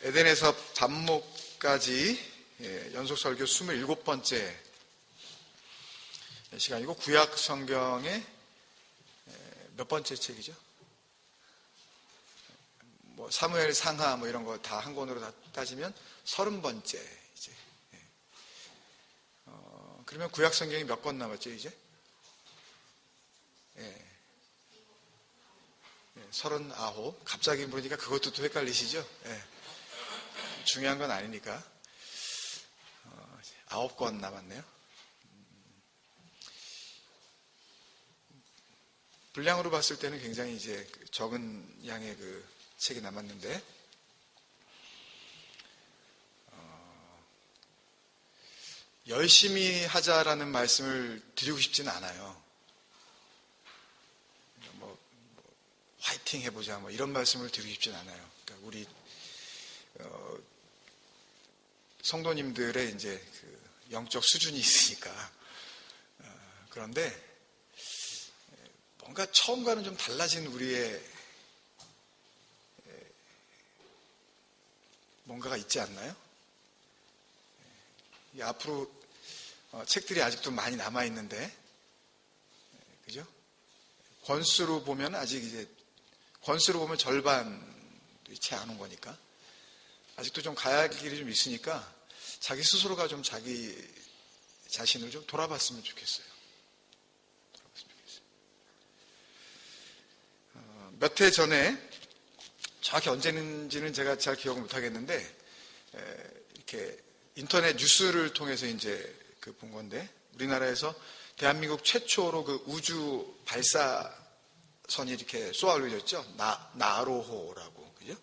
에덴에서 반목까지 연속 설교 27번째 시간이고, 구약 성경의 몇 번째 책이죠? 사무엘 상하 이런 거 다 한 권으로 다 따지면 30번째 이제. 그러면 구약 성경이 몇 권 남았죠 이제? 39. 갑자기 물으니까 그것도 또 헷갈리시죠? 중요한 건 아니니까. 9권 남았네요. 분량으로 봤을 때는 굉장히 이제 적은 양의 그 책이 남았는데, 열심히 하자라는 말씀을 드리고 싶지는 않아요. 화이팅 해보자 이런 말씀을 드리고 싶지는 않아요. 그러니까 우리 성도님들의 이제 그 영적 수준이 있으니까. 그런데 뭔가 처음과는 좀 달라진 우리의 뭔가가 있지 않나요? 앞으로 책들이 아직도 많이 남아있는데, 그죠? 권수로 보면 아직 이제, 권수로 보면 절반도 채 안 온 거니까. 아직도 좀 가야 할 길이 좀 있으니까 자기 스스로가 좀 자기 자신을 좀 돌아봤으면 좋겠어요. 몇 해 전에, 정확히 언제인지는 제가 잘 기억을 못 하겠는데, 이렇게 인터넷 뉴스를 통해서 이제 본 건데, 우리나라에서 대한민국 최초로 그 우주 발사선이 이렇게 쏘아 올려졌죠. 나로호라고, 그죠?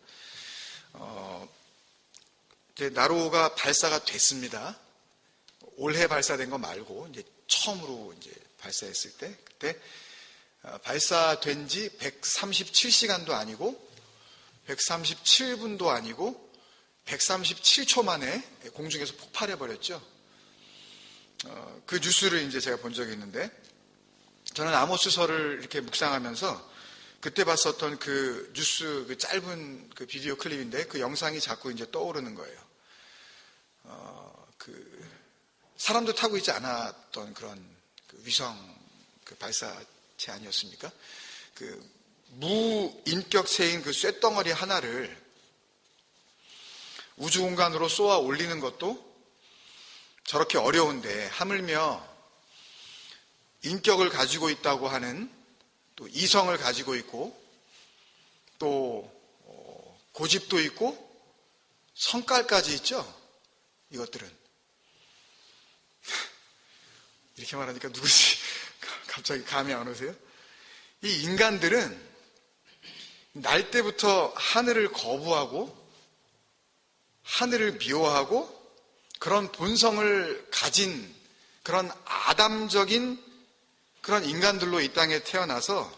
이제 나로호가 발사가 됐습니다. 올해 발사된 거 말고, 이제 처음으로 이제 발사했을 때, 그때 발사된 지 137시간도 아니고 137분도 아니고 137초 만에 공중에서 폭발해버렸죠. 그 뉴스를 이제 제가 본 적이 있는데, 저는 아모스서를 이렇게 묵상하면서 그때 봤었던 그 뉴스, 그 짧은 그 비디오 클립인데, 그 영상이 자꾸 이제 떠오르는 거예요. 사람도 타고 있지 않았던 그런 그 위성 그 발사체 아니었습니까? 그 무인격체인 그 쇳덩어리 하나를 우주 공간으로 쏘아 올리는 것도 저렇게 어려운데, 하물며 인격을 가지고 있다고 하는, 또 이성을 가지고 있고, 또 고집도 있고 성깔까지 있죠. 이것들은 이렇게 말하니까 누구지 갑자기 감이 안 오세요? 이 인간들은 날 때부터 하늘을 거부하고 하늘을 미워하고 그런 본성을 가진 그런 아담적인 그런 인간들로 이 땅에 태어나서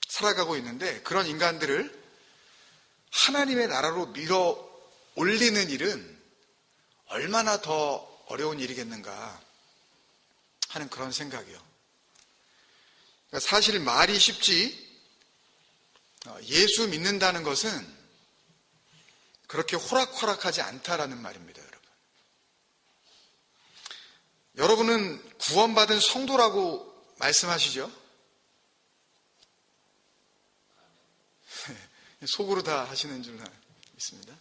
살아가고 있는데, 그런 인간들을 하나님의 나라로 밀어 올리는 일은 얼마나 더 어려운 일이겠는가 하는 그런 생각이요. 그러니까 사실 말이 쉽지, 예수 믿는다는 것은 그렇게 호락호락하지 않다라는 말입니다, 여러분. 여러분은 구원받은 성도라고 말씀하시죠? 속으로 다 하시는 줄 믿습니다.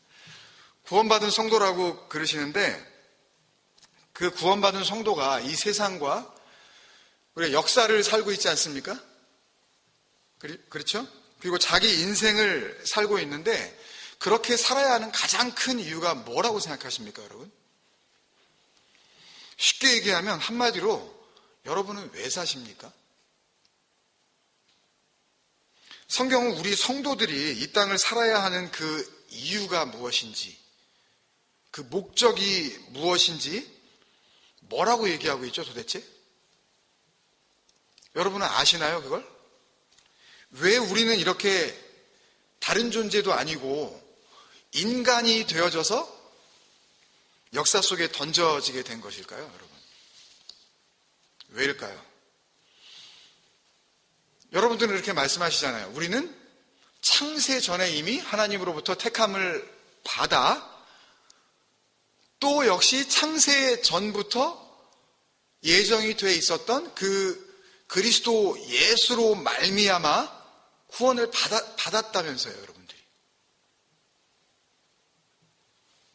구원받은 성도라고 그러시는데, 그 구원받은 성도가 이 세상과 우리가 역사를 살고 있지 않습니까? 그렇죠? 그리고 자기 인생을 살고 있는데, 그렇게 살아야 하는 가장 큰 이유가 뭐라고 생각하십니까, 여러분? 쉽게 얘기하면 한마디로, 여러분은 왜 사십니까? 성경은 우리 성도들이 이 땅을 살아야 하는 그 이유가 무엇인지, 그 목적이 무엇인지 뭐라고 얘기하고 있죠, 도대체? 여러분은 아시나요, 그걸? 왜 우리는 이렇게 다른 존재도 아니고 인간이 되어져서 역사 속에 던져지게 된 것일까요, 여러분? 왜일까요? 여러분들은 이렇게 말씀하시잖아요. 우리는 창세 전에 이미 하나님으로부터 택함을 받아 또 역시 창세 전부터 예정이 돼 있었던 그 그리스도 예수로 말미암아 구원을 받았다면서요, 여러분들이.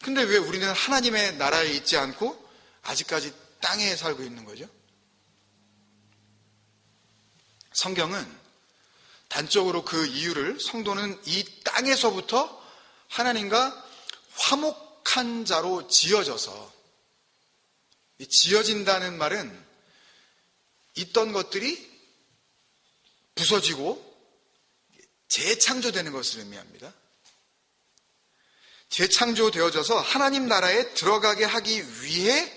근데 왜 우리는 하나님의 나라에 있지 않고 아직까지 땅에 살고 있는 거죠? 성경은 단적으로 그 이유를 성도는 이 땅에서부터 하나님과 화목한 자로 지어져서, 지어진다는 말은 있던 것들이 부서지고 재창조되는 것을 의미합니다. 재창조되어져서 하나님 나라에 들어가게 하기 위해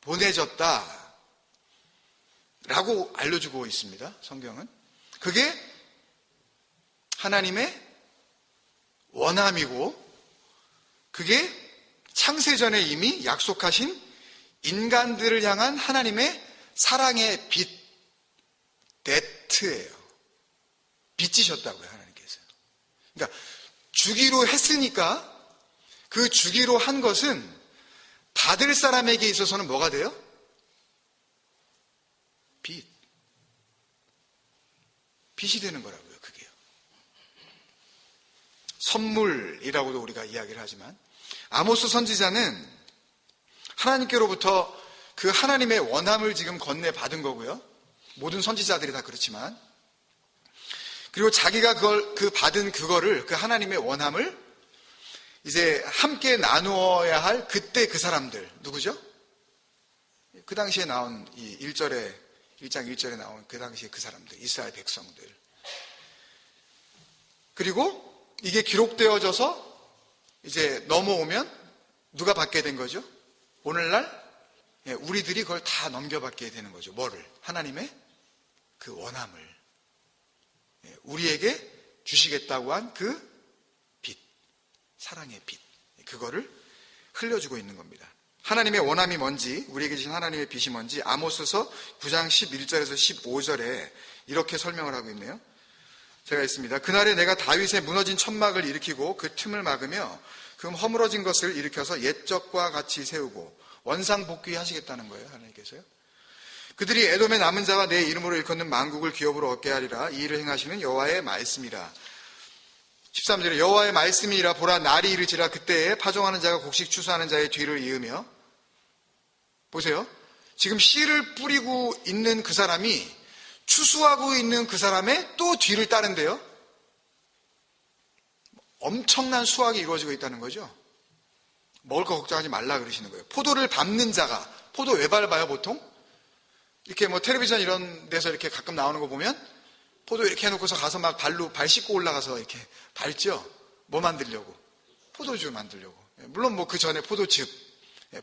보내졌다 라고 알려주고 있습니다. 성경은. 그게 하나님의 원함이고 그게 창세전에 이미 약속하신 인간들을 향한 하나님의 사랑의 빛, 데트예요. 빚지셨다고요, 하나님께서. 그러니까 주기로 했으니까 그 주기로 한 것은 받을 사람에게 있어서는 뭐가 돼요? 빚. 빚이 되는 거라고요, 그게요. 선물이라고도 우리가 이야기를 하지만 아모스 선지자는 하나님께로부터 그 하나님의 원함을 지금 건네받은 거고요. 모든 선지자들이 다 그렇지만. 그리고 자기가 그 받은 그거를, 그 하나님의 원함을 이제 함께 나누어야 할 그때 그 사람들, 누구죠? 그 당시에 나온 이 1장 1절에 나온 그 당시에 그 사람들, 이스라엘 백성들. 그리고 이게 기록되어져서 이제 넘어오면 누가 받게 된 거죠? 오늘날 우리들이 그걸 다 넘겨받게 되는 거죠. 뭐를? 하나님의 그 원함을 우리에게 주시겠다고 한 그 빛, 사랑의 빛, 그거를 흘려주고 있는 겁니다. 하나님의 원함이 뭔지, 우리에게 주신 하나님의 빛이 뭔지 아모스서 9장 11절에서 15절에 이렇게 설명을 하고 있네요. 제가 있습니다. 그날에 내가 다윗의 무너진 천막을 일으키고 그 틈을 막으며 그 허물어진 것을 일으켜서 옛적과 같이 세우고 원상복귀 하시겠다는 거예요, 하나님께서요. 그들이 에돔의 남은 자와 내 이름으로 일컫는 만국을 기업으로 얻게 하리라. 이 일을 행하시는 여호와의 말씀이라. 13절에 여호와의 말씀이라. 보라, 날이 이르지라. 그때에 파종하는 자가 곡식 추수하는 자의 뒤를 이으며. 보세요. 지금 씨를 뿌리고 있는 그 사람이 추수하고 있는 그 사람의 또 뒤를 따른대요. 엄청난 수확이 이루어지고 있다는 거죠. 먹을 거 걱정하지 말라 그러시는 거예요. 포도를 밟는 자가, 포도 왜 밟아요, 보통? 이렇게 뭐 텔레비전 이런 데서 이렇게 가끔 나오는 거 보면 포도 이렇게 해놓고서 가서 막 발 씻고 올라가서 이렇게 밟죠? 뭐 만들려고? 포도주 만들려고. 물론 뭐 그 전에 포도즙,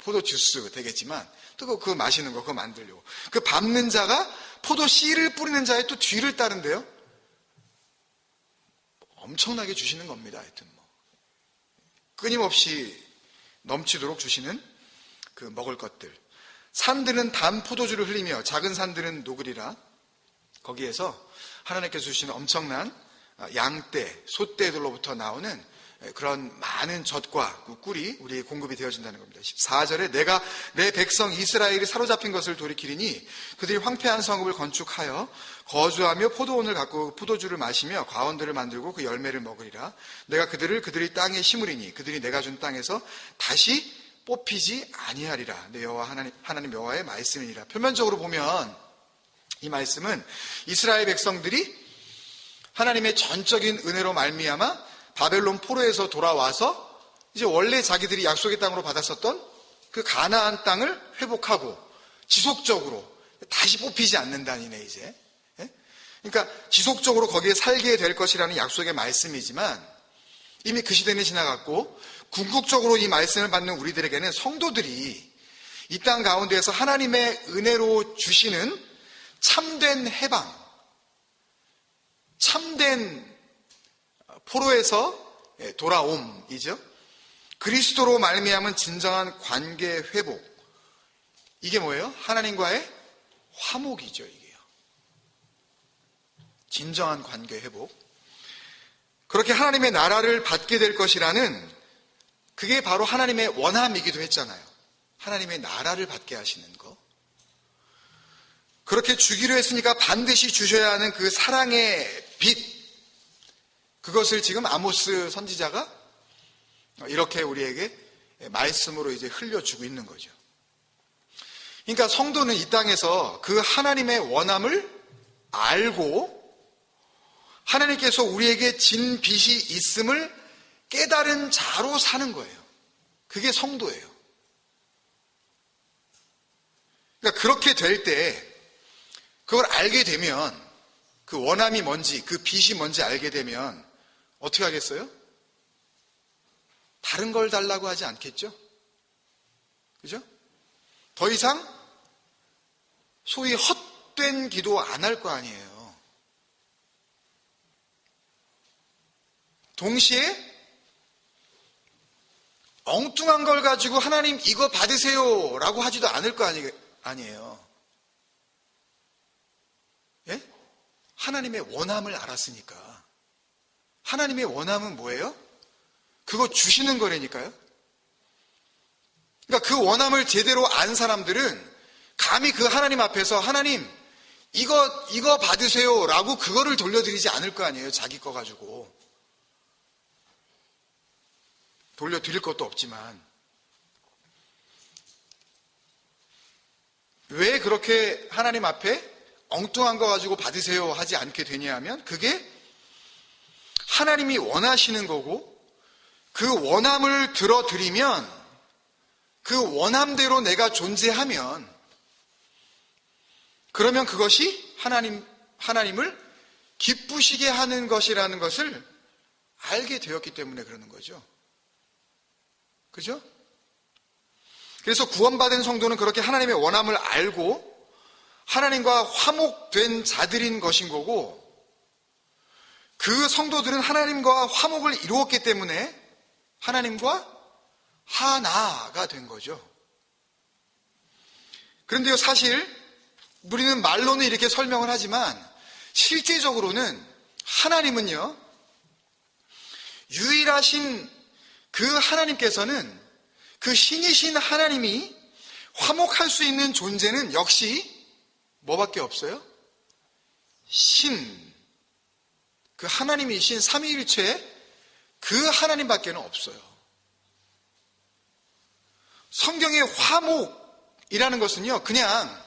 포도 주스 되겠지만 또 그거 마시는 거 그거 만들려고. 그 밟는 자가 포도 씨를 뿌리는 자의 또 뒤를 따른대요. 엄청나게 주시는 겁니다. 하여튼 뭐 끊임없이 넘치도록 주시는 그 먹을 것들. 산들은 단 포도주를 흘리며 작은 산들은 녹으리라. 거기에서 하나님께서 주시는 엄청난 양떼, 소떼들로부터 나오는 그런 많은 젖과 꿀이 우리의 공급이 되어진다는 겁니다. 14절에 내가 내 백성 이스라엘이 사로잡힌 것을 돌이키리니 그들이 황폐한 성읍을 건축하여 거주하며 포도원을 갖고 포도주를 마시며 과원들을 만들고 그 열매를 먹으리라. 내가 그들이 땅에 심으리니 그들이 내가 준 땅에서 다시 뽑히지 아니하리라. 내 여호와 하나님 여호와의 말씀이니라. 표면적으로 보면 이 말씀은 이스라엘 백성들이 하나님의 전적인 은혜로 말미암아 바벨론 포로에서 돌아와서 이제 원래 자기들이 약속의 땅으로 받았었던 그 가나안 땅을 회복하고 지속적으로 다시 뽑히지 않는다니네 이제. 그러니까 지속적으로 거기에 살게 될 것이라는 약속의 말씀이지만 이미 그 시대는 지나갔고 궁극적으로 이 말씀을 받는 우리들에게는 성도들이 이 땅 가운데에서 하나님의 은혜로 주시는 참된 해방, 참된 포로에서 돌아옴이죠. 그리스도로 말미암은 진정한 관계 회복. 이게 뭐예요? 하나님과의 화목이죠, 이게요. 진정한 관계 회복. 그렇게 하나님의 나라를 받게 될 것이라는 그게 바로 하나님의 원함이기도 했잖아요. 하나님의 나라를 받게 하시는 거. 그렇게 주기로 했으니까 반드시 주셔야 하는 그 사랑의 빛, 그것을 지금 아모스 선지자가 이렇게 우리에게 말씀으로 이제 흘려주고 있는 거죠. 그러니까 성도는 이 땅에서 그 하나님의 원함을 알고 하나님께서 우리에게 진 빛이 있음을 깨달은 자로 사는 거예요. 그게 성도예요. 그러니까 그렇게 될 때 그걸 알게 되면, 그 원함이 뭔지, 그 빛이 뭔지 알게 되면 어떻게 하겠어요? 다른 걸 달라고 하지 않겠죠? 그죠? 더 이상 소위 헛된 기도 안 할 거 아니에요. 동시에 엉뚱한 걸 가지고 하나님 이거 받으세요 라고 하지도 않을 거 아니에요. 예? 하나님의 원함을 알았으니까. 하나님의 원함은 뭐예요? 그거 주시는 거라니까요. 그러니까 그 원함을 제대로 안 사람들은 감히 그 하나님 앞에서 하나님 이거 받으세요 라고 그거를 돌려드리지 않을 거 아니에요. 자기 거 가지고. 돌려드릴 것도 없지만. 왜 그렇게 하나님 앞에 엉뚱한 거 가지고 받으세요 하지 않게 되냐 하면, 그게 하나님이 원하시는 거고, 그 원함을 들어드리면, 그 원함대로 내가 존재하면, 그러면 그것이 하나님을 기쁘시게 하는 것이라는 것을 알게 되었기 때문에 그러는 거죠. 그죠? 그래서 구원받은 성도는 그렇게 하나님의 원함을 알고 하나님과 화목된 자들인 것인 거고, 그 성도들은 하나님과 화목을 이루었기 때문에 하나님과 하나가 된 거죠. 그런데요, 사실 우리는 말로는 이렇게 설명을 하지만 실제적으로는 하나님은요, 유일하신 그 하나님께서는, 그 신이신 하나님이 화목할 수 있는 존재는 역시 뭐밖에 없어요? 신, 그 하나님이신 삼위일체 그 하나님밖에는 없어요. 성경의 화목이라는 것은요, 그냥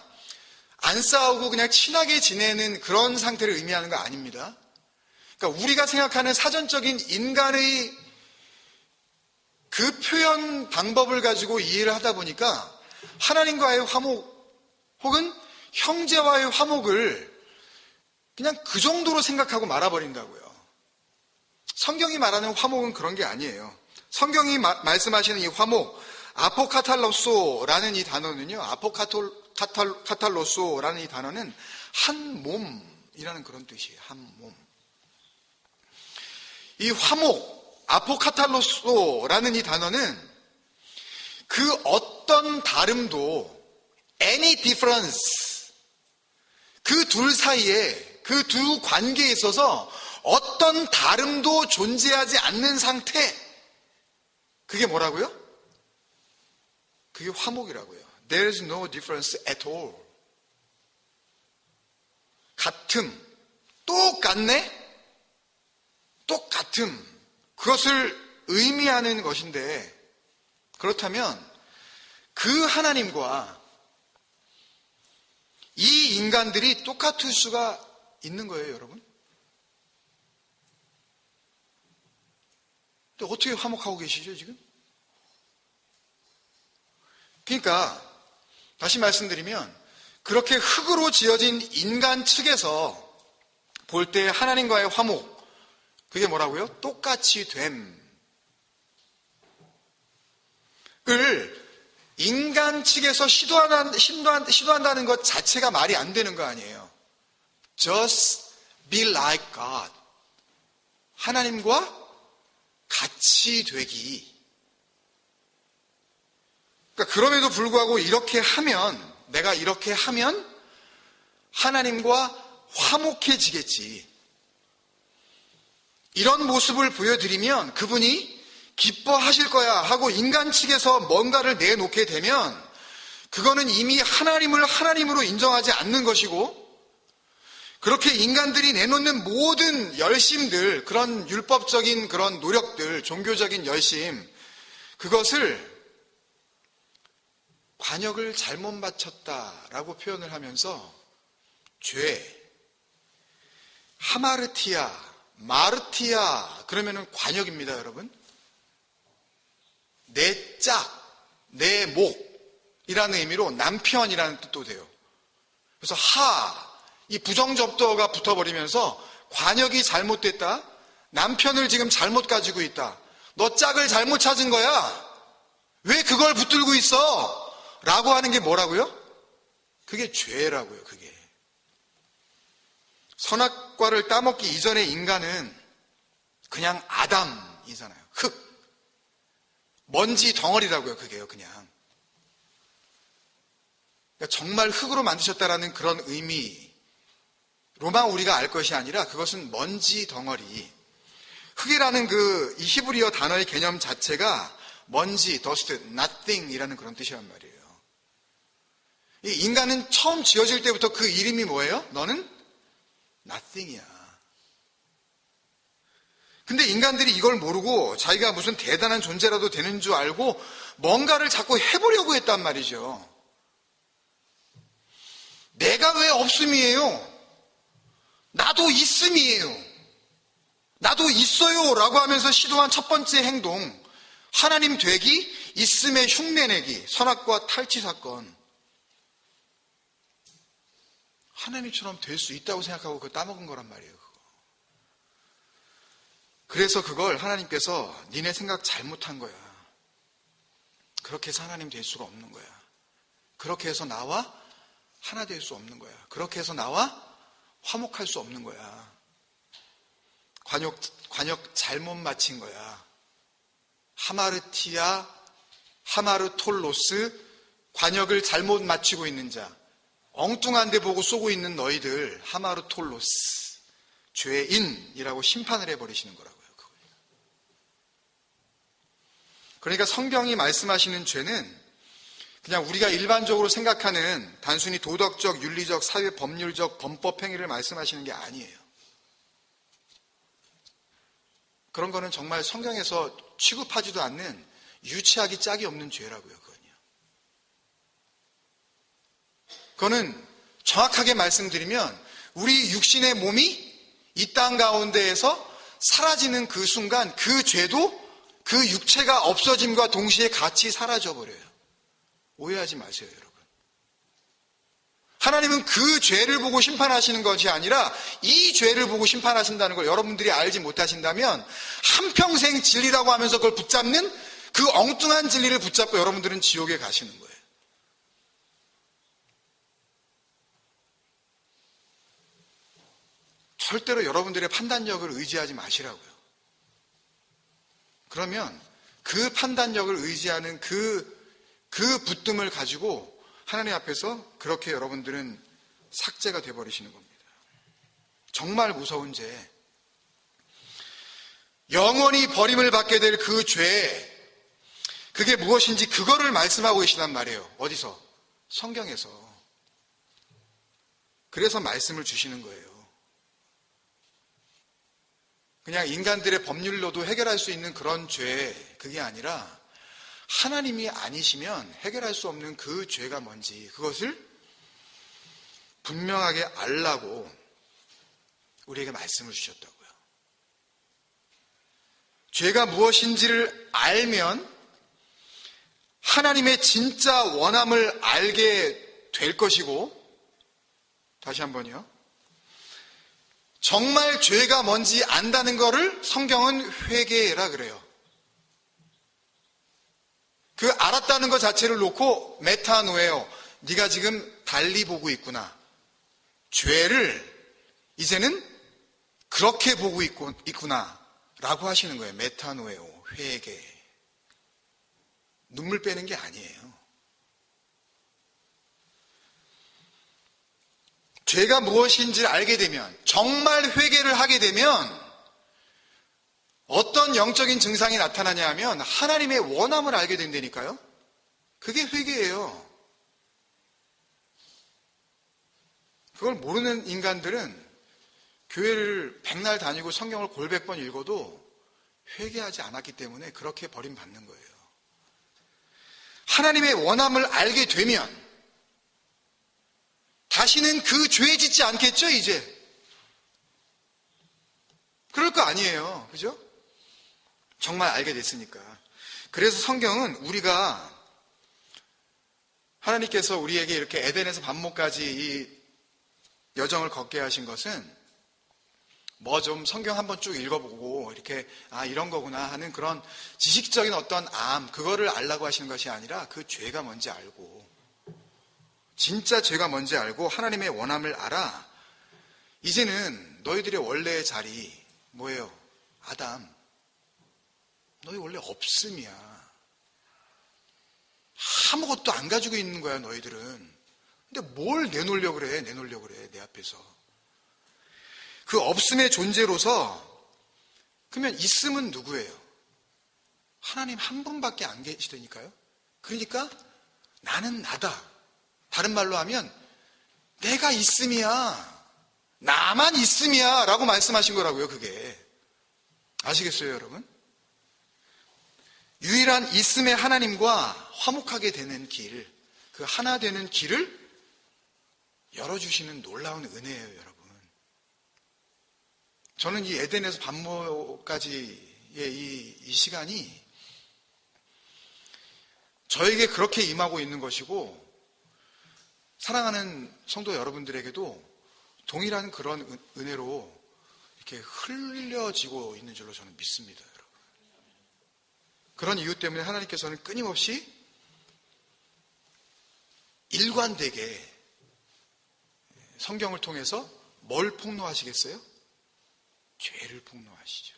안 싸우고 그냥 친하게 지내는 그런 상태를 의미하는 거 아닙니다. 그러니까 우리가 생각하는 사전적인 인간의 그 표현 방법을 가지고 이해를 하다 보니까 하나님과의 화목 혹은 형제와의 화목을 그냥 그 정도로 생각하고 말아버린다고요. 성경이 말하는 화목은 그런 게 아니에요. 성경이 말씀하시는 이 화목, 아포카탈로소라는 이 단어는요, 아포카탈로소라는 이 단어는 한 몸이라는 그런 뜻이에요. 한 몸. 이 화목, 아포카탈로소라는 이 단어는 그 어떤 다름도 any difference, 그 둘 사이에, 그 두 관계에 있어서 어떤 다름도 존재하지 않는 상태, 그게 뭐라고요? 그게 화목이라고요. There is no difference at all. 같음, 똑같네? 똑같음, 그것을 의미하는 것인데, 그렇다면 그 하나님과 이 인간들이 똑같을 수가 있는 거예요, 여러분. 근데 어떻게 화목하고 계시죠, 지금? 그러니까 다시 말씀드리면, 그렇게 흙으로 지어진 인간 측에서 볼 때 하나님과의 화목, 그게 뭐라고요? 똑같이 됨을 인간 측에서 시도한다는 것 자체가 말이 안 되는 거 아니에요. Just be like God. 하나님과 같이 되기. 그러니까 그럼에도 불구하고 이렇게 하면, 내가 이렇게 하면 하나님과 화목해지겠지. 이런 모습을 보여드리면 그분이 기뻐하실 거야 하고 인간 측에서 뭔가를 내놓게 되면 그거는 이미 하나님을 하나님으로 인정하지 않는 것이고, 그렇게 인간들이 내놓는 모든 열심들, 그런 율법적인 그런 노력들, 종교적인 열심, 그것을 관역을 잘못 맞췄다라고 표현을 하면서 죄, 하마르티아, 마르티아, 그러면은 관역입니다, 여러분. 내 짝, 내 목이라는 의미로 남편이라는 뜻도 돼요. 그래서 이 부정접두어가 붙어버리면서 관역이 잘못됐다. 남편을 지금 잘못 가지고 있다. 너 짝을 잘못 찾은 거야. 왜 그걸 붙들고 있어? 라고 하는 게 뭐라고요? 그게 죄라고요, 그게. 선악과를 따먹기 이전의 인간은 그냥 아담이잖아요. 흙. 먼지 덩어리라고요, 그게요, 그냥. 그러니까 정말 흙으로 만드셨다라는 그런 의미로만 우리가 알 것이 아니라 그것은 먼지 덩어리. 흙이라는 이 히브리어 단어의 개념 자체가 먼지, dust, nothing이라는 그런 뜻이란 말이에요. 이 인간은 처음 지어질 때부터 그 이름이 뭐예요? 너는 nothing이야. 근데 인간들이 이걸 모르고 자기가 무슨 대단한 존재라도 되는 줄 알고 뭔가를 자꾸 해보려고 했단 말이죠. 내가 왜 없음이에요? 나도 있음이에요. 나도 있어요 라고 하면서 시도한 첫 번째 행동, 하나님 되기, 있음의 흉내내기, 선악과 탈취 사건. 하나님처럼 될 수 있다고 생각하고 그거 따먹은 거란 말이에요. 그거. 그래서 그걸 하나님께서 니네 생각 잘못한 거야. 그렇게 해서 하나님 될 수가 없는 거야. 그렇게 해서 나와 하나 될 수 없는 거야. 그렇게 해서 나와 화목할 수 없는 거야. 관역 잘못 맞힌 거야. 하마르티아, 하마르톨로스, 관역을 잘못 맞추고 있는 자. 엉뚱한 데 보고 쏘고 있는 너희들, 하마르톨로스, 죄인이라고 심판을 해버리시는 거라고요. 그러니까 성경이 말씀하시는 죄는 그냥 우리가 일반적으로 생각하는 단순히 도덕적, 윤리적, 사회 법률적, 범법 행위를 말씀하시는 게 아니에요. 그런 거는 정말 성경에서 취급하지도 않는 유치하기 짝이 없는 죄라고요. 그거는 정확하게 말씀드리면 우리 육신의 몸이 이 땅 가운데에서 사라지는 그 순간 그 죄도 그 육체가 없어짐과 동시에 같이 사라져버려요. 오해하지 마세요, 여러분. 하나님은 그 죄를 보고 심판하시는 것이 아니라 이 죄를 보고 심판하신다는 걸 여러분들이 알지 못하신다면 한평생 진리라고 하면서 그걸 붙잡는 그 엉뚱한 진리를 붙잡고 여러분들은 지옥에 가시는 거예요. 절대로 여러분들의 판단력을 의지하지 마시라고요. 그러면 그 판단력을 의지하는 그 붙듦을 가지고 하나님 앞에서 그렇게 여러분들은 삭제가 되어버리시는 겁니다. 정말 무서운 죄. 영원히 버림을 받게 될 그 죄. 그게 무엇인지 그거를 말씀하고 계시단 말이에요. 어디서? 성경에서. 그래서 말씀을 주시는 거예요. 그냥 인간들의 법률로도 해결할 수 있는 그런 죄, 그게 아니라 하나님이 아니시면 해결할 수 없는 그 죄가 뭔지 그것을 분명하게 알라고 우리에게 말씀을 주셨다고요. 죄가 무엇인지를 알면 하나님의 진짜 원함을 알게 될 것이고, 다시 한번요. 정말 죄가 뭔지 안다는 것을 성경은 회개라 그래요. 그 알았다는 것 자체를 놓고 메타노에요. 네가 지금 달리 보고 있구나. 죄를 이제는 그렇게 보고 있구나 라고 하시는 거예요. 메타노에요. 회개. 눈물 빼는 게 아니에요. 죄가 무엇인지를 알게 되면, 정말 회개를 하게 되면 어떤 영적인 증상이 나타나냐 하면 하나님의 원함을 알게 된다니까요. 그게 회개예요. 그걸 모르는 인간들은 교회를 백날 다니고 성경을 골백번 읽어도 회개하지 않았기 때문에 그렇게 버림받는 거예요. 하나님의 원함을 알게 되면 다시는 그 죄 짓지 않겠죠, 이제? 그럴 거 아니에요. 그죠? 정말 알게 됐으니까. 그래서 성경은 우리가 하나님께서 우리에게 이렇게 에덴에서 반모까지 이 여정을 걷게 하신 것은 뭐 좀 성경 한번 쭉 읽어보고 이렇게 이런 거구나 하는 그런 지식적인 어떤 그거를 알라고 하시는 것이 아니라 그 죄가 뭔지 알고 진짜 죄가 뭔지 알고 하나님의 원함을 알아. 이제는 너희들의 원래의 자리 뭐예요? 아담, 너희 원래 없음이야. 아무것도 안 가지고 있는 거야 너희들은. 근데 뭘 내놓으려고 그래 내 앞에서. 그 없음의 존재로서 그러면 있음은 누구예요? 하나님 한 분밖에 안 계시다니까요. 그러니까 나는 나다. 다른 말로 하면 내가 있음이야. 나만 있음이야 라고 말씀하신 거라고요. 그게 아시겠어요 여러분? 유일한 있음의 하나님과 화목하게 되는 길, 그 하나 되는 길을 열어주시는 놀라운 은혜예요 여러분. 저는 이 에덴에서 반모까지의 이 시간이 저에게 그렇게 임하고 있는 것이고 사랑하는 성도 여러분들에게도 동일한 그런 은혜로 이렇게 흘려지고 있는 줄로 저는 믿습니다, 여러분. 그런 이유 때문에 하나님께서는 끊임없이 일관되게 성경을 통해서 뭘 폭로하시겠어요? 죄를 폭로하시죠.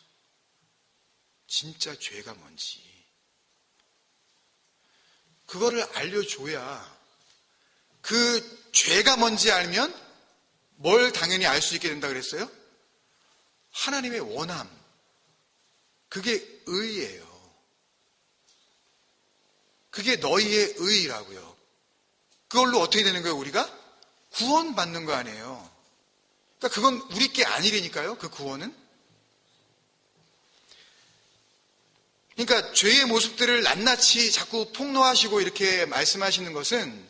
진짜 죄가 뭔지. 그거를 알려줘야 그 죄가 뭔지 알면 뭘 당연히 알 수 있게 된다 그랬어요? 하나님의 원함. 그게 의예요. 그게 너희의 의라고요. 그걸로 어떻게 되는 거예요, 우리가? 구원받는 거 아니에요. 그러니까 그건 우리 게 아니라니까요, 그 구원은. 그러니까 죄의 모습들을 낱낱이 자꾸 폭로하시고 이렇게 말씀하시는 것은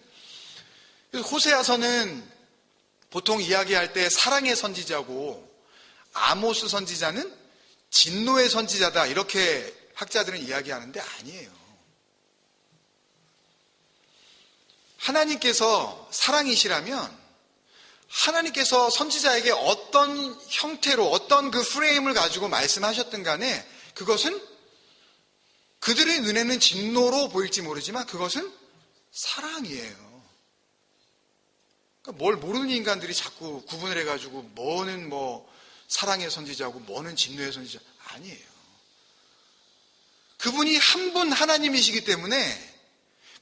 호세아서는 보통 이야기할 때 사랑의 선지자고 아모스 선지자는 진노의 선지자다 이렇게 학자들은 이야기하는데 아니에요. 하나님께서 사랑이시라면 하나님께서 선지자에게 어떤 형태로 어떤 그 프레임을 가지고 말씀하셨든 간에 그것은 그들의 눈에는 진노로 보일지 모르지만 그것은 사랑이에요. 그러니까 뭘 모르는 인간들이 자꾸 구분을 해가지고 뭐는 뭐 사랑의 선지자고 뭐는 진노의 선지자 아니에요. 그분이 한 분 하나님이시기 때문에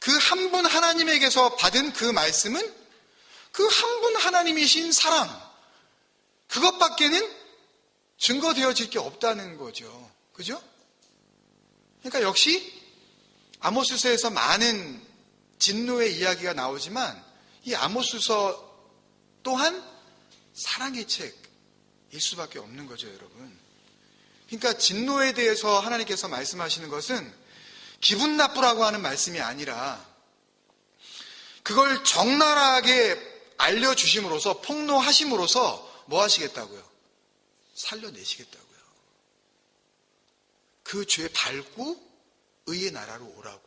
그 한 분 하나님에게서 받은 그 말씀은 그 한 분 하나님이신 사랑 그것밖에는 증거되어질 게 없다는 거죠. 그죠? 그러니까 역시 아모스서에서 많은 진노의 이야기가 나오지만 이 아모스서 또한 사랑의 책일 수밖에 없는 거죠, 여러분. 그러니까 진노에 대해서 하나님께서 말씀하시는 것은 기분 나쁘라고 하는 말씀이 아니라 그걸 적나라하게 알려주심으로써 폭로하심으로써 뭐 하시겠다고요? 살려내시겠다고요. 그 죄 밟고 의의 나라로 오라고.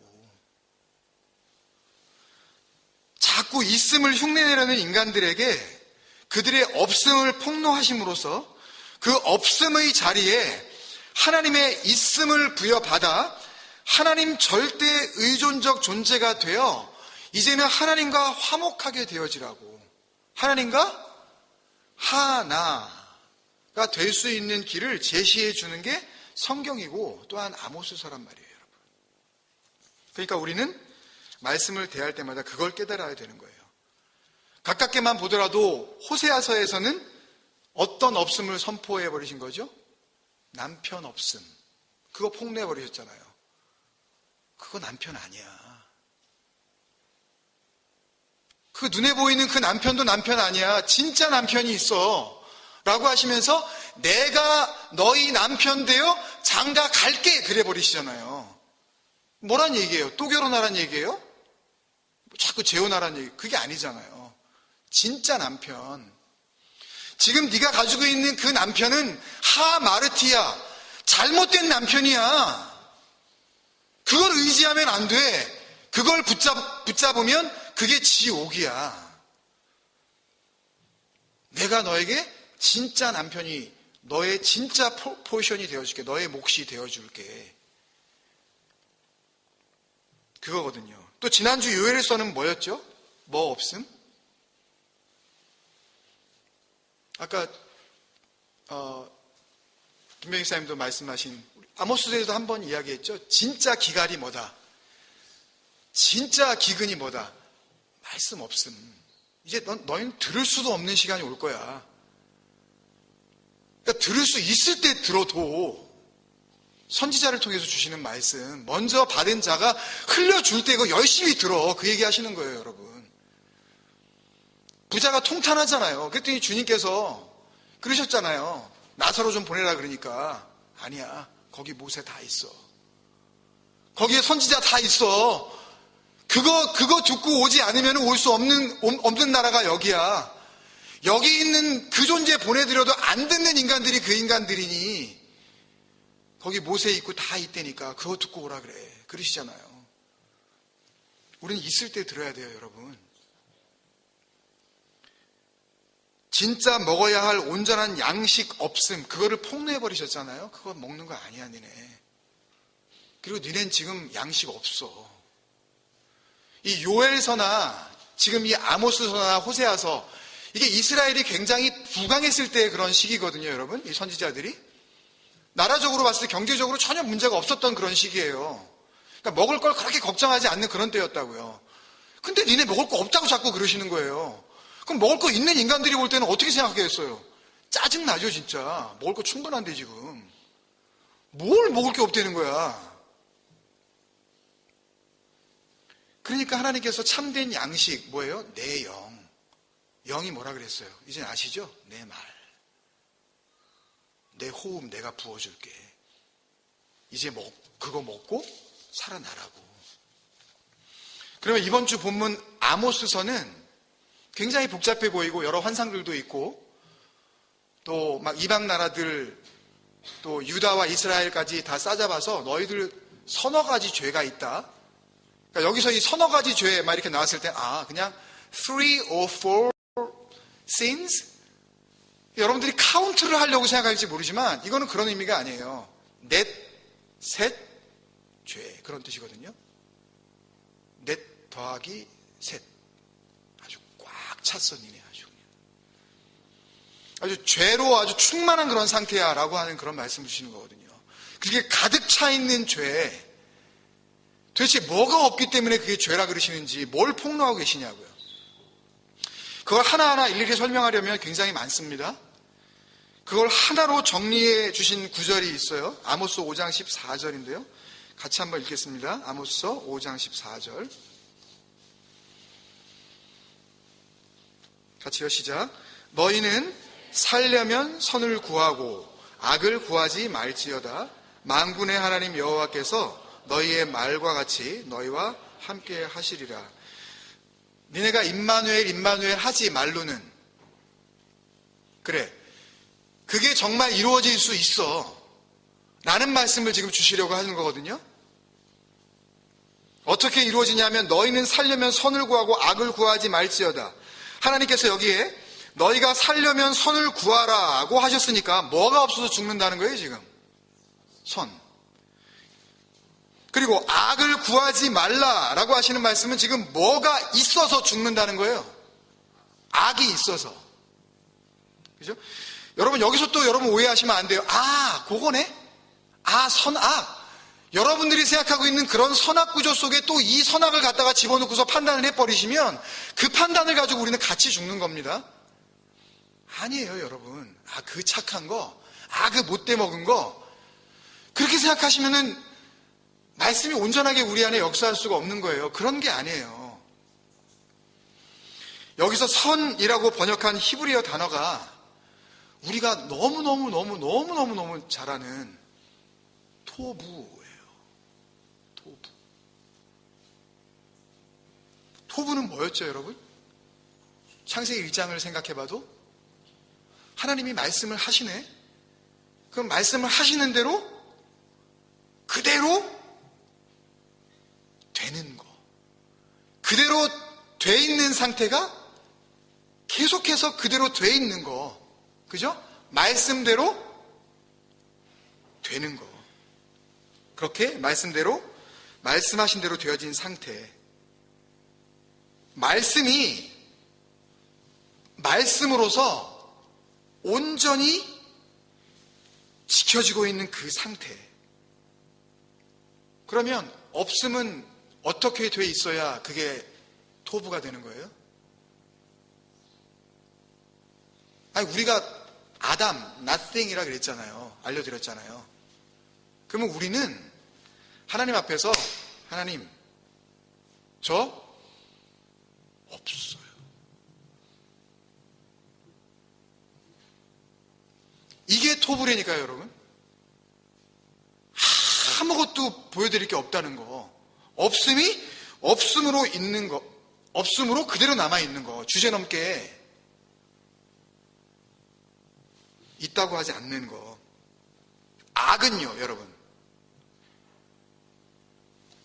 자꾸 있음을 흉내내려는 인간들에게 그들의 없음을 폭로하심으로써 그 없음의 자리에 하나님의 있음을 부여받아 하나님 절대 의존적 존재가 되어 이제는 하나님과 화목하게 되어지라고. 하나님과 하나가 될 수 있는 길을 제시해 주는 게 성경이고 또한 아모스서란 말이에요, 여러분. 그러니까 우리는 말씀을 대할 때마다 그걸 깨달아야 되는 거예요. 가깝게만 보더라도 호세아서에서는 어떤 없음을 선포해 버리신 거죠? 남편 없음. 그거 폭로해버리셨잖아요. 그거 남편 아니야. 그 눈에 보이는 그 남편도 남편 아니야. 진짜 남편이 있어. 라고 하시면서 내가 너희 남편 되어 장가 갈게 그래 버리시잖아요. 뭐란 얘기예요? 또 결혼하란 얘기예요? 자꾸 재혼하란 얘기. 그게 아니잖아요. 진짜 남편. 지금 네가 가지고 있는 그 남편은 하마르티야. 잘못된 남편이야. 그걸 의지하면 안 돼. 그걸 붙잡으면 그게 지옥이야. 내가 너에게 진짜 남편이 너의 진짜 포션이 되어줄게. 너의 몫이 되어줄게. 그거거든요. 또 지난주 요엘서는 뭐였죠? 뭐 없음? 아까 김병희 사님도 말씀하신 아모스서에도 한번 이야기했죠. 진짜 기갈이 뭐다? 진짜 기근이 뭐다? 말씀 없음. 이제 너희는 들을 수도 없는 시간이 올 거야. 그러니까 들을 수 있을 때 들어도 선지자를 통해서 주시는 말씀 먼저 받은 자가 흘려줄 때 이거 열심히 들어. 그 얘기 하시는 거예요, 여러분. 부자가 통탄하잖아요. 그랬더니 주님께서 그러셨잖아요. 나사로 좀 보내라 그러니까 아니야. 거기 모세 다 있어. 거기에 선지자 다 있어. 그거 듣고 오지 않으면 올 수 없는 나라가 여기야. 여기 있는 그 존재 보내드려도 안 듣는 인간들이 그 인간들이니 거기 모세 있고 다 있다니까 그거 듣고 오라 그래. 그러시잖아요. 우리는 있을 때 들어야 돼요, 여러분. 진짜 먹어야 할 온전한 양식 없음, 그거를 폭로해버리셨잖아요. 그거 먹는 거 아니야, 니네. 그리고 니넨 지금 양식 없어. 이 요엘서나 지금 이 아모스서나 호세아서, 이게 이스라엘이 굉장히 부강했을 때의 그런 시기거든요, 여러분. 이 선지자들이. 나라적으로 봤을 때 경제적으로 전혀 문제가 없었던 그런 시기예요. 그러니까 먹을 걸 그렇게 걱정하지 않는 그런 때였다고요. 근데 니네 먹을 거 없다고 자꾸 그러시는 거예요. 그럼 먹을 거 있는 인간들이 볼 때는 어떻게 생각하겠어요? 짜증나죠, 진짜. 먹을 거 충분한데, 지금. 뭘 먹을 게 없다는 거야. 그러니까 하나님께서 참된 양식, 뭐예요? 내 영. 영이 뭐라 그랬어요? 이제 아시죠? 내 말. 내 호흡 내가 부어줄게. 이제 그거 먹고 살아나라고. 그러면 이번 주 본문 아모스서는 굉장히 복잡해 보이고 여러 환상들도 있고 또 막 이방 나라들 또 유다와 이스라엘까지 다 싸잡아서 너희들 서너 가지 죄가 있다. 그러니까 여기서 이 서너 가지 죄 막 이렇게 나왔을 때 그냥 3 or 4 sins? 여러분들이 카운트를 하려고 생각할지 모르지만 이거는 그런 의미가 아니에요. 셋 죄 그런 뜻이거든요. 넷 더하기 셋. 아주 꽉 찼어 니네 아주 죄로 아주 충만한 그런 상태야 라고 하는 그런 말씀을 주시는 거거든요. 그게 가득 차 있는 죄. 도대체 뭐가 없기 때문에 그게 죄라 그러시는지 뭘 폭로하고 계시냐고요. 그걸 하나하나 일일이 설명하려면 굉장히 많습니다. 그걸 하나로 정리해 주신 구절이 있어요. 아모스 5장 14절인데요. 같이 한번 읽겠습니다. 아모스서 5장 14절. 같이요, 시작. 너희는 살려면 선을 구하고 악을 구하지 말지어다. 만군의 하나님 여호와께서 너희의 말과 같이 너희와 함께 하시리라. 니네가 임마누엘 하지 말로는 그래. 그게 정말 이루어질 수 있어. 라는 말씀을 지금 주시려고 하는 거거든요. 어떻게 이루어지냐면 너희는 살려면 선을 구하고 악을 구하지 말지어다. 하나님께서 여기에 너희가 살려면 선을 구하라고 하셨으니까 뭐가 없어서 죽는다는 거예요, 지금. 선. 그리고 악을 구하지 말라라고 하시는 말씀은 지금 뭐가 있어서 죽는다는 거예요. 악이 있어서. 그죠? 여러분 여기서 또 여러분 오해하시면 안 돼요. 그거네? 선악. 여러분들이 생각하고 있는 그런 선악 구조 속에 또 이 선악을 갖다가 집어넣고서 판단을 해버리시면 그 판단을 가지고 우리는 같이 죽는 겁니다. 아니에요, 여러분. 그 착한 거, 그 못돼 먹은 거, 그렇게 생각하시면은 말씀이 온전하게 우리 안에 역사할 수가 없는 거예요. 그런 게 아니에요. 여기서 선이라고 번역한 히브리어 단어가 우리가 너무 잘 아는 토부예요. 토부. 토부는 뭐였죠, 여러분? 창세기 1장을 생각해봐도 하나님이 말씀을 하시네. 그럼 말씀을 하시는 대로 그대로 되는 거. 그대로 돼 있는 상태가 계속해서 그대로 돼 있는 거. 그죠? 말씀대로 되는 거. 그렇게 말씀대로, 말씀하신 대로 되어진 상태. 말씀이 말씀으로서 온전히 지켜지고 있는 그 상태. 그러면 없음은 어떻게 돼 있어야 그게 토부가 되는 거예요? 아니, 우리가 아담, nothing이라 그랬잖아요. 알려드렸잖아요. 그러면 우리는 하나님 앞에서 하나님, 저 없어요. 이게 토부라니까요, 여러분. 아무것도 보여드릴 게 없다는 거. 없음이 없음으로 있는 거. 없음으로 그대로 남아있는 거. 주제넘게 있다고 하지 않는 거. 악은요, 여러분.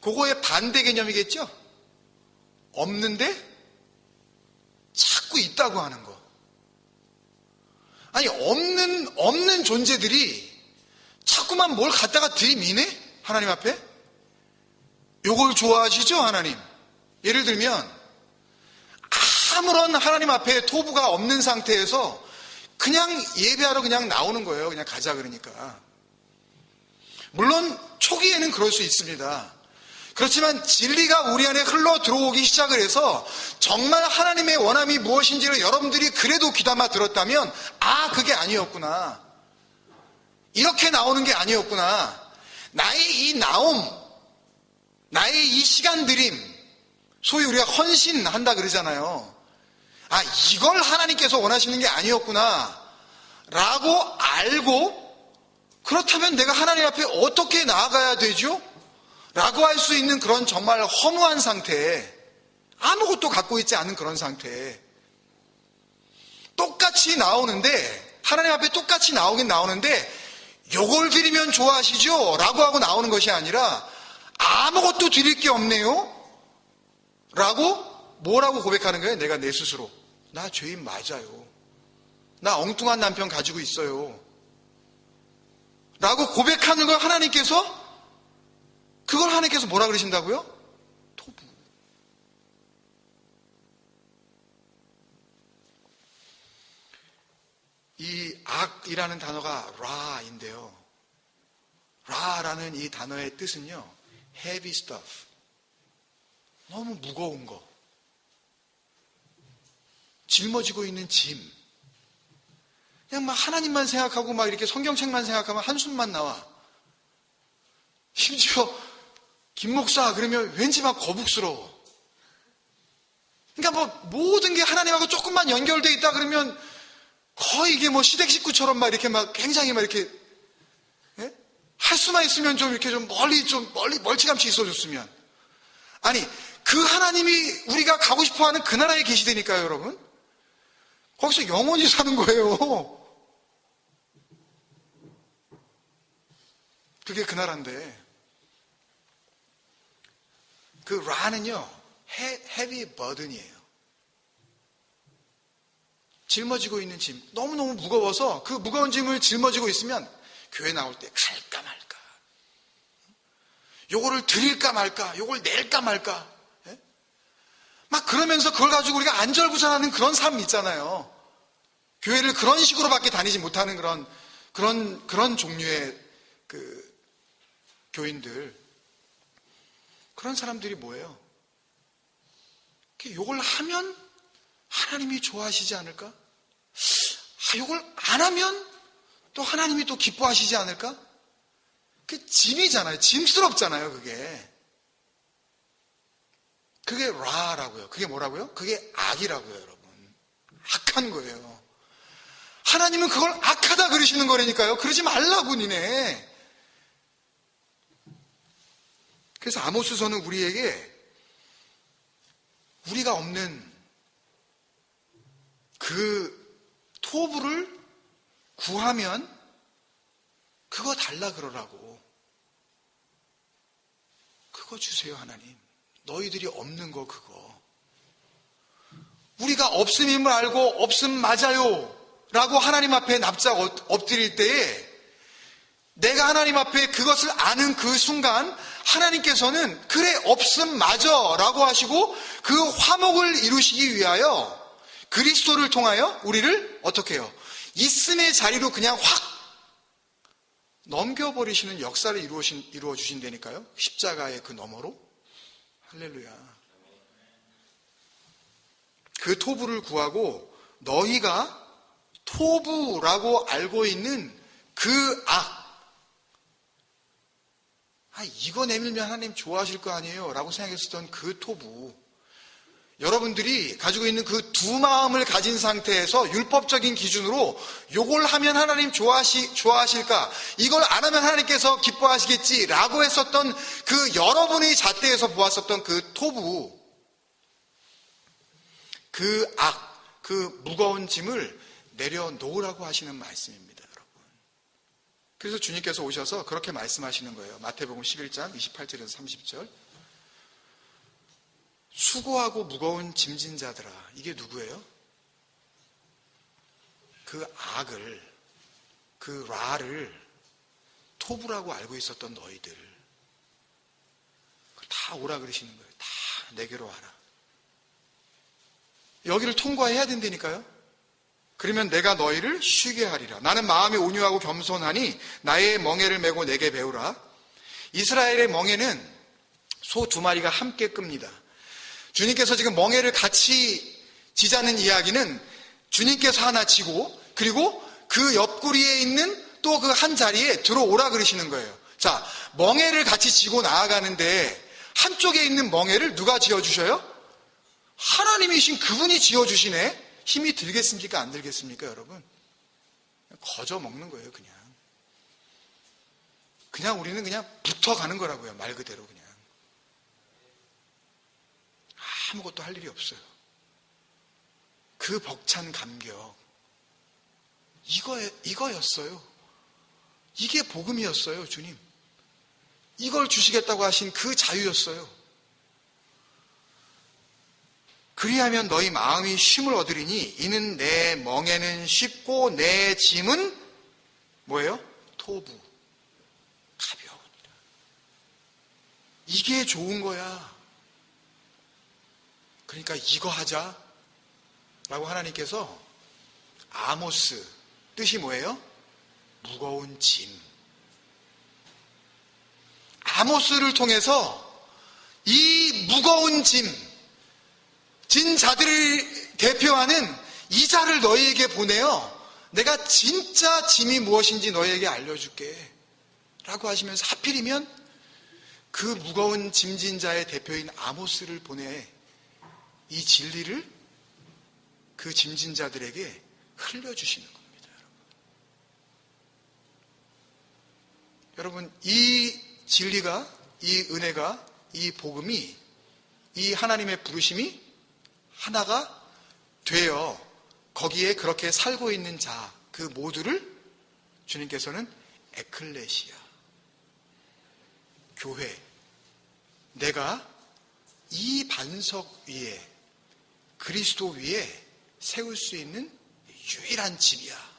그거의 반대 개념이겠죠? 없는데 자꾸 있다고 하는 거. 아니, 없는 존재들이 자꾸만 뭘 갖다가 들이미네? 하나님 앞에? 요걸 좋아하시죠, 하나님? 예를 들면, 아무런 하나님 앞에 토부가 없는 상태에서 그냥 예배하러 그냥 나오는 거예요. 그냥 가자 그러니까. 물론 초기에는 그럴 수 있습니다. 그렇지만 진리가 우리 안에 흘러 들어오기 시작을 해서 정말 하나님의 원함이 무엇인지를 여러분들이 그래도 귀담아 들었다면, 아, 그게 아니었구나. 이렇게 나오는 게 아니었구나. 나의 이 나옴, 나의 이 시간 들임, 소위 우리가 헌신한다 그러잖아요. 아, 이걸 하나님께서 원하시는 게 아니었구나 라고 알고, 그렇다면 내가 하나님 앞에 어떻게 나아가야 되죠? 라고 할 수 있는 그런 정말 허무한 상태, 아무것도 갖고 있지 않은 그런 상태. 똑같이 나오는데, 하나님 앞에 똑같이 나오긴 나오는데, 요걸 드리면 좋아하시죠? 라고 하고 나오는 것이 아니라, 아무것도 드릴 게 없네요? 라고 뭐라고 고백하는 거예요? 내가 내 스스로. 나 죄인 맞아요. 나 엉뚱한 남편 가지고 있어요. 라고 고백하는 걸 하나님께서, 그걸 하나님께서 뭐라 그러신다고요? 토부. 이 악이라는 단어가 라인데요. 라라는 이 단어의 뜻은요, heavy stuff. 너무 무거운 거. 짊어지고 있는 짐. 그냥 막 하나님만 생각하고 막 이렇게 성경책만 생각하면 한숨만 나와. 심지어 김 목사 그러면 왠지 막 거북스러워. 그러니까 뭐 모든 게 하나님하고 조금만 연결되어 있다 그러면 거의 이게 뭐 시댁 식구처럼 막 이렇게 막 굉장히 막 이렇게, 예? 할 수만 있으면 좀 이렇게 좀 멀리 멀찌감치 있어줬으면. 아니, 그 하나님이 우리가 가고 싶어 하는 그 나라에 계시다니까요, 여러분. 거기서 영원히 사는 거예요. 그게 그 나라인데. 그 라는요, heavy burden이에요. 짊어지고 있는 짐. 너무너무 무거워서 그 무거운 짐을 짊어지고 있으면 교회 나올 때 갈까 말까. 요거를 드릴까 말까. 요걸 낼까 말까. 예? 막 그러면서 그걸 가지고 우리가 안절부절하는 그런 삶 있잖아요. 교회를 그런 식으로밖에 다니지 못하는 그런 종류의 그 교인들. 그런 사람들이 뭐예요? 요걸 하면 하나님이 좋아하시지 않을까? 요걸 안 하면 또 하나님이 또 기뻐하시지 않을까? 그게 짐이잖아요. 짐스럽잖아요, 그게. 그게 라라고요. 그게 뭐라고요? 그게 악이라고요, 여러분. 악한 거예요. 하나님은 그걸 악하다 그러시는 거라니까요. 그러지 말라고, 니네. 그래서 아모스서는 우리에게 우리가 없는 그 토부를 구하면 그거 달라 그러라고. 그거 주세요, 하나님. 너희들이 없는 거 그거. 우리가 없음임을 알고 없음 맞아요 라고 하나님 앞에 납작 엎드릴 때에 내가 하나님 앞에 그것을 아는 그 순간 하나님께서는 그래 없음 맞아 라고 하시고 그 화목을 이루시기 위하여 그리스도를 통하여 우리를 어떻게 해요? 있음의 자리로 그냥 확 넘겨버리시는 역사를 이루어 주신다니까요. 십자가의 그 너머로. 할렐루야. 그 토부를 구하고 너희가 토부라고 알고 있는 그 악. 이거 내밀면 하나님 좋아하실 거 아니에요 라고 생각했었던 그 토부. 여러분들이 가지고 있는 그 두 마음을 가진 상태에서 율법적인 기준으로 요걸 하면 하나님 좋아하실까? 이걸 안 하면 하나님께서 기뻐하시겠지? 라고 했었던 그 여러분의 잣대에서 보았었던 그 토부. 그 악, 그 무거운 짐을 내려놓으라고 하시는 말씀입니다, 여러분. 그래서 주님께서 오셔서 그렇게 말씀하시는 거예요. 마태복음 11장 28절에서 30절. 수고하고 무거운 짐진 자들아. 이게 누구예요? 그 악을, 그 라를 토부라고 알고 있었던 너희들. 다 오라 그러시는 거예요. 다 내게로 와라. 여기를 통과해야 된다니까요. 그러면 내가 너희를 쉬게 하리라. 나는 마음이 온유하고 겸손하니 나의 멍에를 메고 내게 배우라. 이스라엘의 멍에는 소 2마리가 함께 끕니다. 주님께서 지금 멍에를 같이 지자는 이야기는 주님께서 하나 지고 그리고 그 옆구리에 있는 또 그 한 자리에 들어오라 그러시는 거예요. 자, 멍에를 같이 지고 나아가는데 한쪽에 있는 멍에를 누가 지어주셔요? 하나님이신 그분이 지어주시네. 힘이 들겠습니까? 안 들겠습니까, 여러분? 거저 먹는 거예요, 그냥. 그냥 우리는 그냥 붙어가는 거라고요, 말 그대로 그냥. 아무것도 할 일이 없어요. 그 벅찬 감격. 이거였어요. 이게 복음이었어요, 주님. 이걸 주시겠다고 하신 그 자유였어요. 그리하면 너희 마음이 쉼을 얻으리니 이는 내 멍에는 쉽고 내 짐은 뭐예요? 토부. 가벼우니라. 이게 좋은 거야. 그러니까 이거 하자 라고 하나님께서 아모스, 뜻이 뭐예요? 무거운 짐. 아모스를 통해서 이 무거운 짐, 진 자들을 대표하는 이 자를 너희에게 보내어 내가 진짜 짐이 무엇인지 너희에게 알려줄게 라고 하시면서 하필이면 그 무거운 짐진 자의 대표인 아모스를 보내 이 진리를 그 짐진 자들에게 흘려주시는 겁니다. 여러분, 이 진리가, 이 은혜가, 이 복음이, 이 하나님의 부르심이 하나가 되어 거기에 그렇게 살고 있는 자, 그 모두를 주님께서는 에클레시아, 교회, 내가 이 반석 위에, 그리스도 위에 세울 수 있는 유일한 집이야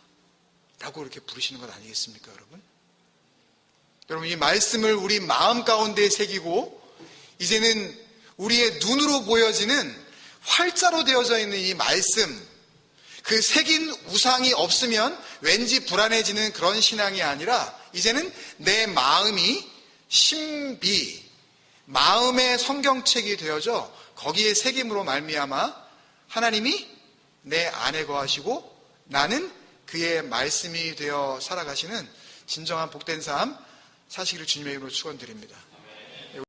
라고 이렇게 부르시는 것 아니겠습니까, 여러분? 여러분, 이 말씀을 우리 마음 가운데 새기고 이제는 우리의 눈으로 보여지는 활자로 되어져 있는 이 말씀, 그 새긴 우상이 없으면 왠지 불안해지는 그런 신앙이 아니라 이제는 내 마음이 신비, 마음의 성경책이 되어져 거기에 새김으로 말미암아 하나님이 내 안에 거하시고 나는 그의 말씀이 되어 살아가시는 진정한 복된 삶, 사시기를 주님의 이름으로 축원드립니다.